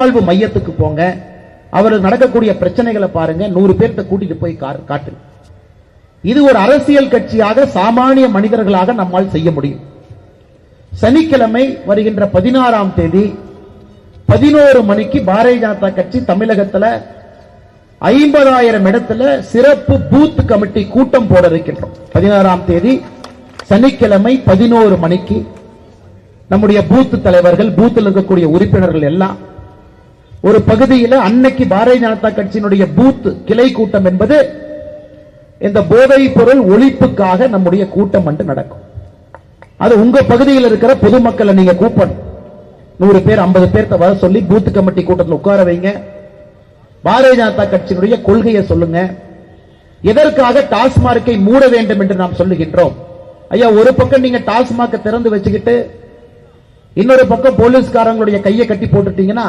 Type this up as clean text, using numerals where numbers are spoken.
மறுவாழ்வு மையத்துக்கு போங்க, அவருக்கு நடக்கக்கூடிய பிரச்சனைகளை பாருங்க, 100 பேர்த்த கூட்டிட்டு போய் காட்டு. இது ஒரு அரசியல் கட்சியாக சாமானிய மனிதர்களாக நம்மால் செய்ய முடியும். சனிக்கிழமை வருகின்ற 16ஆம் தேதி 11 மணிக்கு பாரதிய ஜனதா கட்சி தமிழகத்தில் 50,000 இடத்துல சிறப்பு பூத் கமிட்டி கூட்டம் போட இருக்கின்றோம். 16ஆம் தேதி சனிக்கிழமை 11 மணிக்கு நம்முடைய பூத் தலைவர்கள், பூத்தில் இருக்கக்கூடிய உறுப்பினர்கள் எல்லாம் ஒரு பகுதியில் அன்னைக்கு பாரதிய ஜனதா கட்சியினுடைய பூத் கிளை கூட்டம் என்பது இந்த போதைப் பொருள் ஒழிப்புக்காக நம்முடைய கூட்டம் வந்து நடக்கும். அது உங்க பகுதியில் இருக்கிற பொதுமக்களை நீங்க கூப்பிடணும். 100 பேர் 50 பேர்த்த வர சொல்லி பூத் கமிட்டி கூட்டத்தில் உட்கார வைங்க. பாரதிய ஜனதா கட்சியினுடைய கொள்கையை சொல்லுங்க. எதற்காக டாஸ்மார்க்கை மூட வேண்டும் என்று நாம் சொல்லுகின்றோம்? ஐயா, ஒரு பக்கம் நீங்க டாஸ்மார்க்கை திறந்து வச்சுக்கிட்டு இன்னொரு பக்கம் போலீஸ்காரங்களுடைய கையை கட்டி போட்டுட்டீங்கன்னா